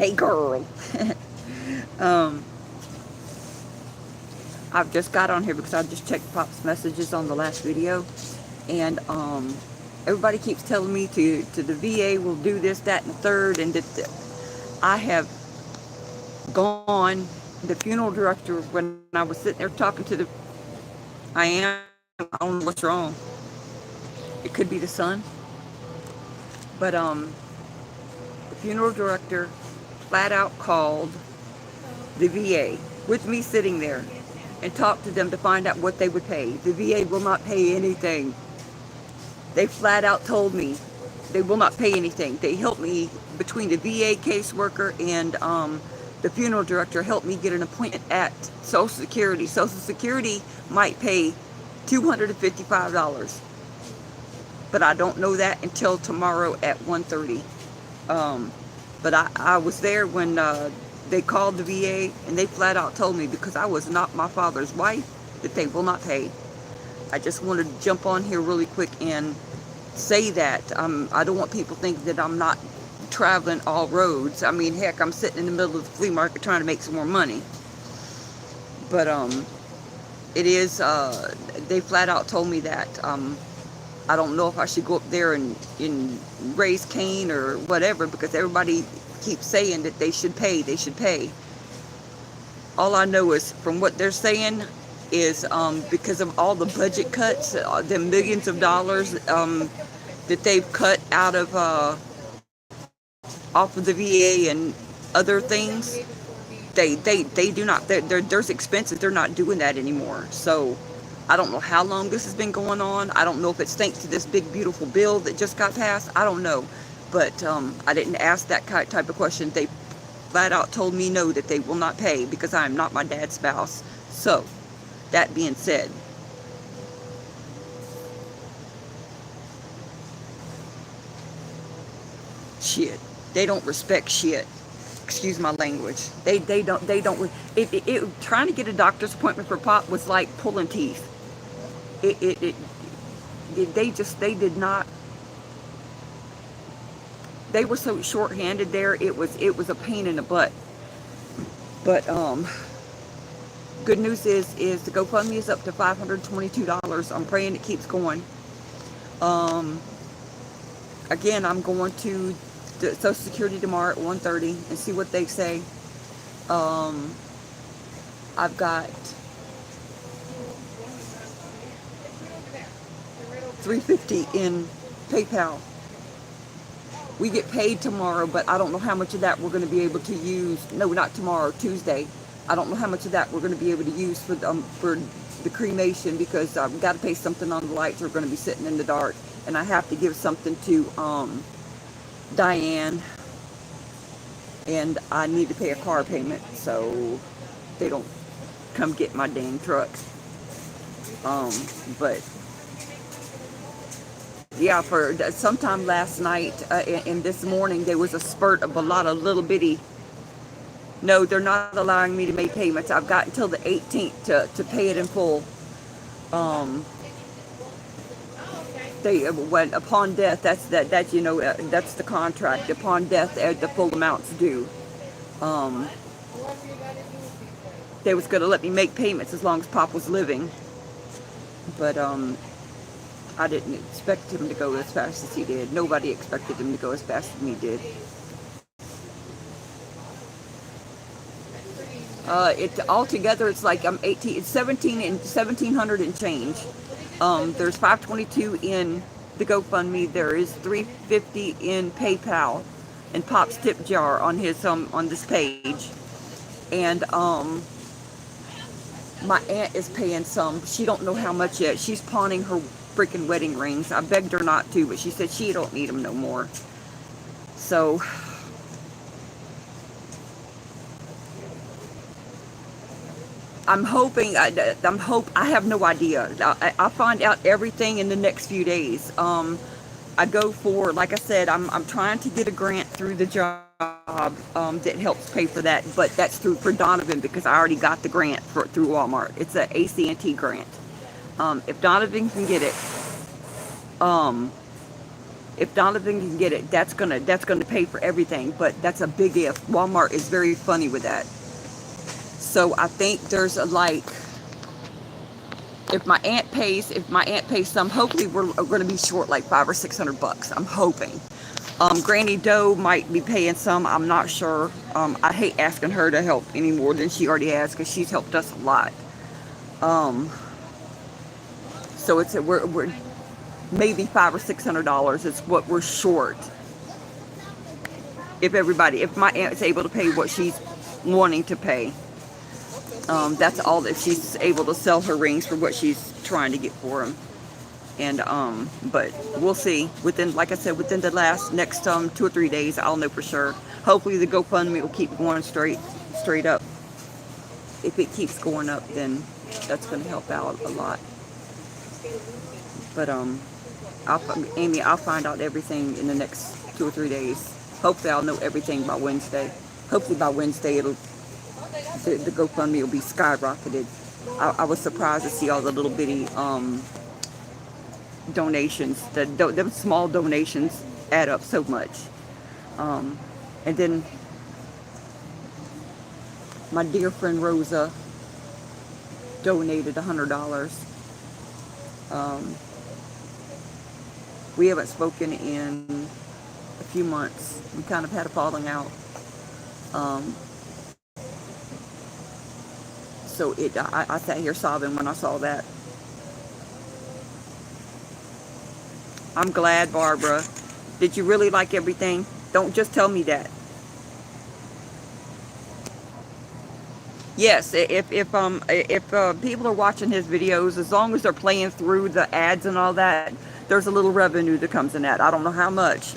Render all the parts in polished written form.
Hey girl. um, I've just got on here because I just checked Pop's messages on the last video, and everybody keeps telling me to the VA will do this, that, and the third, and that I have gone. The funeral director, when I was sitting there talking to I am. I don't know what's wrong. It could be the sun, but the funeral director flat out called the VA with me sitting there and talked to them to find out what they would pay. The VA will not pay anything. They flat out told me they will not pay anything. They helped me between the VA caseworker and the funeral director helped me get an appointment at Social Security. Social Security might pay $255, but I don't know that until tomorrow at 1:30. But I was there when they called the VA, and they flat out told me because I was not my father's wife that they will not pay. I just wanted to jump on here really quick and say that. I don't want people to think that I'm not traveling all roads. I mean, heck, I'm sitting in the middle of the flea market trying to make some more money. But it is, they flat out told me that. I don't know if I should go up there and raise Cain or whatever, because everybody keeps saying that they should pay, they should pay. All I know is from what they're saying is because of all the budget cuts, the millions of dollars that they've cut out of off of the VA and other things, they do not, there's expenses, they're not doing that anymore. So I don't know how long this has been going on. I don't know if it's thanks to this big beautiful bill that just got passed. I don't know, but I didn't ask that type of question. They flat out told me no, that they will not pay because I am not my dad's spouse. So that being said, shit, they don't respect shit. Excuse my language. They don't trying to get a doctor's appointment for Pop was like pulling teeth. They did not. They were so short-handed there. It was a pain in the butt. But good news is the GoFundMe is up to $522. I'm praying it keeps going. Again, I'm going to the Social Security tomorrow at 1:30 and see what they say. I've got $350 in PayPal. We get paid tomorrow, but I don't know how much of that we're going to be able to use. No, not tomorrow, Tuesday. I don't know how much of that we're going to be able to use for the cremation, because I've got to pay something on the lights. We're going to be sitting in the dark, and I have to give something to Diane, and I need to pay a car payment so they don't come get my dang truck. But yeah, for sometime last night and this morning there was a spurt of a lot of little bitty. No, they're not allowing me to make payments. I've got until the 18th to pay it in full. They when upon death, that's that's the contract. Upon death, the full amounts due. They was gonna let me make payments as long as Pop was living, but I didn't expect him to go as fast as he did. Nobody expected him to go as fast as he did. It altogether it's like it's 1700 and change. There's 522 in the GoFundMe. There is 350 in PayPal and Pop's tip jar on his on this page. And my aunt is paying some. She don't know how much yet. She's pawning her freaking wedding rings. I begged her not to, but she said she don't need them no more. So I'm hoping. I have no idea. I'll find out everything in the next few days. I go for, like I said, I'm trying to get a grant through the job that helps pay for that, but that's for Donovan, because I already got the grant through Walmart. It's a AT&T grant. If Donovan can get it, If Donovan can get it, that's gonna pay for everything. But that's a big if. Walmart is very funny with that. So I think there's a like, if my aunt pays some, hopefully we're going to be short like $500 or $600. I'm hoping. Granny Doe might be paying some. I'm not sure. I hate asking her to help any more than she already has, because she's helped us a lot. So we're maybe $500 or $600 is what we're short. If my aunt's able to pay what she's wanting to pay, that's all. If she's able to sell her rings for what she's trying to get for them. And but we'll see. Like I said, within the next 2 or 3 days, I'll know for sure. Hopefully the GoFundMe will keep going straight up. If it keeps going up, then that's going to help out a lot. But Amy, I'll find out everything in the next 2 or 3 days. Hopefully I'll know everything by Wednesday. Hopefully by Wednesday the GoFundMe will be skyrocketed. I was surprised to see all the little bitty donations. Them small donations add up so much. And then my dear friend Rosa donated $100. We haven't spoken in a few months. We kind of had a falling out. So I sat here sobbing when I saw that. I'm glad, Barbara. Did you really like everything? Don't just tell me that. Yes, if people are watching his videos, as long as they're playing through the ads and all that, there's a little revenue that comes in that. I don't know how much.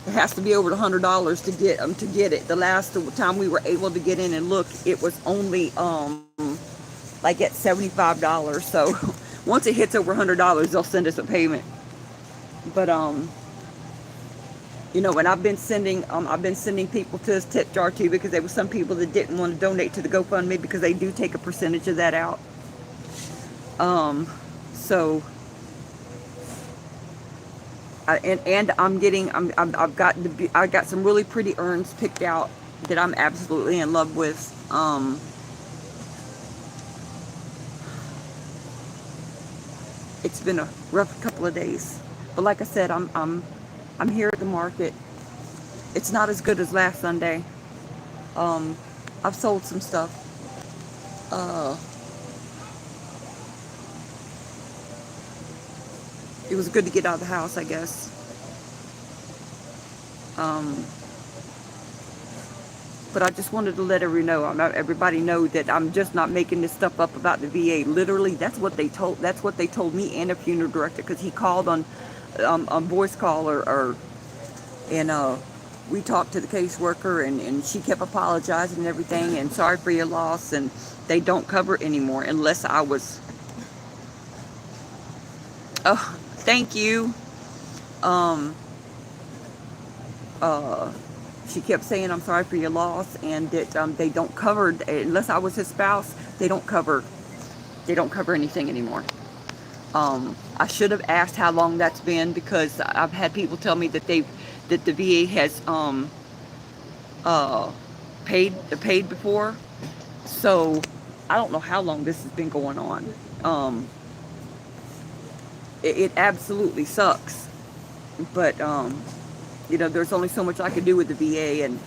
It has to be over $100 to get it. The last time we were able to get in and look, it was only like at $75. So once it hits over $100, they'll send us a payment. But you know, and I've been sending people to his tip jar too, because there were some people that didn't want to donate to the GoFundMe, because they do take a percentage of that out. So I got some really pretty urns picked out that I'm absolutely in love with. It's been a rough couple of days, but like I said, I'm here at the market. It's not as good as last Sunday. I've sold some stuff. It was good to get out of the house, I guess. But I just wanted to let everybody know that I'm just not making this stuff up about the VA. Literally, that's what they told me and a funeral director, because he called on voice call and we talked to the caseworker, and she kept apologizing and everything, and sorry for your loss, and they don't cover it anymore unless I was. Oh, thank you. She kept saying, I'm sorry for your loss, and that they don't cover, unless I was his spouse, they don't cover anything anymore. I should have asked how long that's been, because I've had people tell me that the VA has paid before. So I don't know how long this has been going on. It absolutely sucks, but you know, there's only so much I can do with the VA, and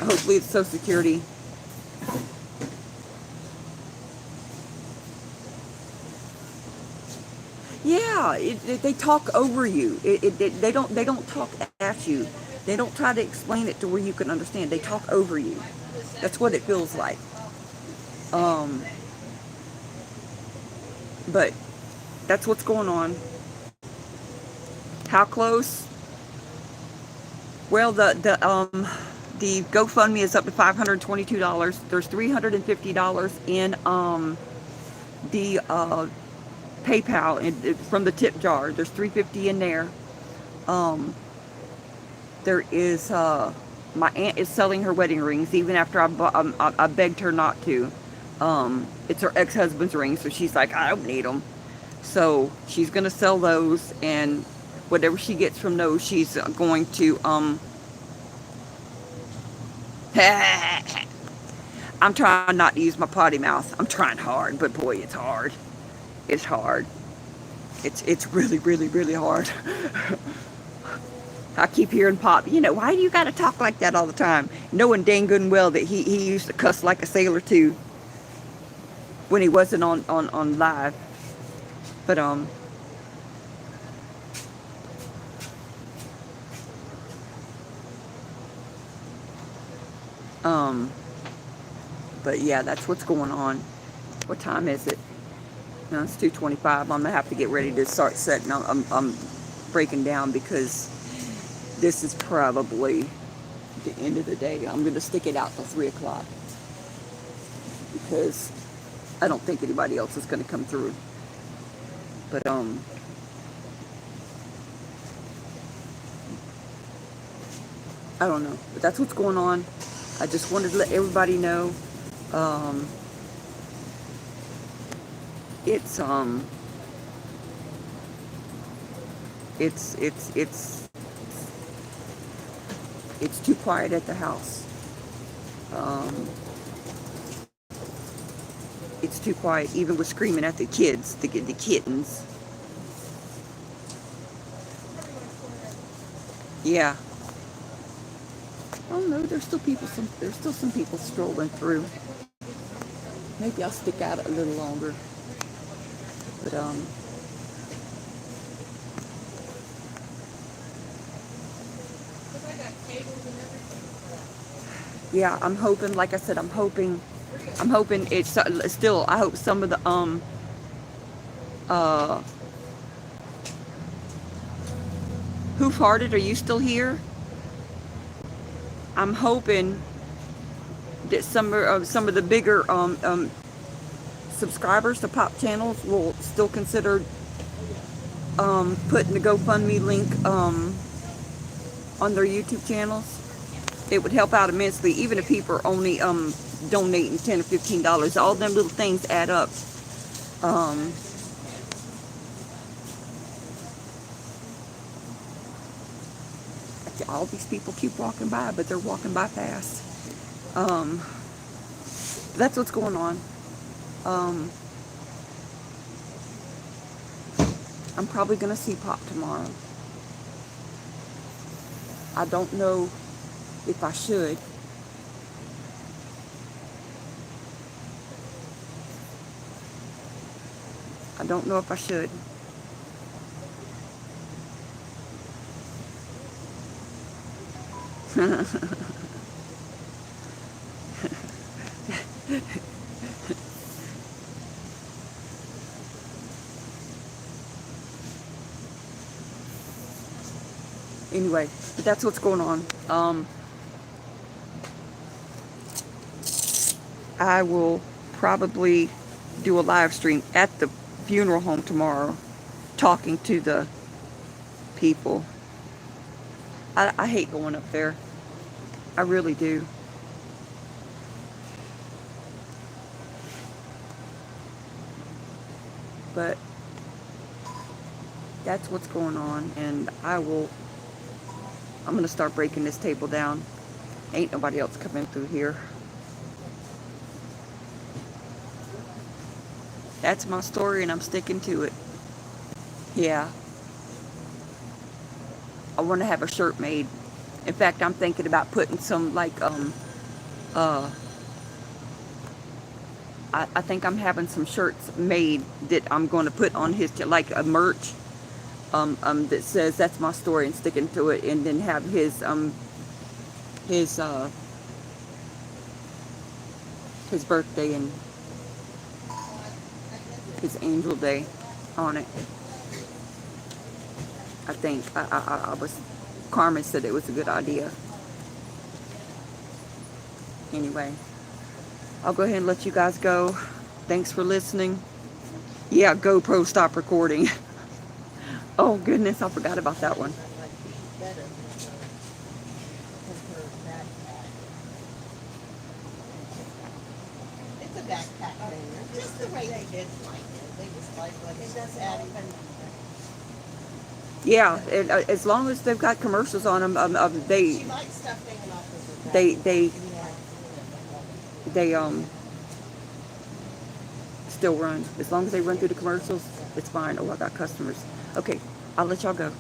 hopefully it's Social Security. Yeah, they talk over you. They don't talk at you. They don't try to explain it to where you can understand. They talk over you. That's what it feels like. But that's what's going on. How close? Well, the GoFundMe is up to $522. There's $350 in the PayPal and from the tip jar. There's $350 in there. There is my aunt is selling her wedding rings, even after I begged her not to. It's her ex-husband's rings, so she's like, I don't need them. So she's gonna sell those, and whatever she gets from those, she's going to, I'm trying not to use my potty mouth. I'm trying hard, but boy, it's hard. It's hard. It's really, really, really hard. I keep hearing Pop, why do you got to talk like that all the time? Knowing dang good and well that he used to cuss like a sailor too when he wasn't on live. But, but yeah, that's what's going on. What time is it? No, it's 2:25. I'm gonna have to get ready to start setting. I'm breaking down because this is probably the end of the day. I'm gonna stick it out till 3 o'clock because I don't think anybody else is gonna come through. But I don't know. But that's what's going on. I just wanted to let everybody know. It's too quiet at the house. It's too quiet, even with screaming at the kids, the kittens. Yeah. Oh no, there's still some people strolling through. Maybe I'll stick out a little longer. But yeah, I'm hoping, like I said, I'm hoping it's still, I hope some of the Who farted? Are you still here? I'm hoping that some of the bigger subscribers to Pop channels will still consider putting the GoFundMe link on their YouTube channels. It would help out immensely, even if people are only donating $10 or $15. All them little things add up. All these people keep walking by, but they're walking by fast. That's what's going on. I'm probably going to see Pop tomorrow. I don't know if I should. I don't know if I should. Anyway, but that's what's going on. I will probably do a live stream at the funeral home tomorrow, talking to the people. I hate going up there. I really do. But that's what's going on, and I'm going to start breaking this table down. Ain't nobody else coming through here. That's my story, and I'm sticking to it. Yeah. I want to have a shirt made. In fact, I'm thinking about putting some, like, I think I'm having some shirts made that I'm going to put on his, like a merch, that says that's my story, and sticking to it, and then have his birthday and his angel day on it. I think Carmen said it was a good idea. Anyway, I'll go ahead and let you guys go. Thanks for listening. Yeah, GoPro, stop recording. Oh goodness, I forgot about that one. It's a backpack thing. Just the way they did like it. They just like it doesn't open. Yeah, as long as they've got commercials on them, She likes stuff hanging off of her they back. they Yeah. they still run. As long as they run through the commercials, it's fine. Oh, I got customers. Okay, I'll let y'all go.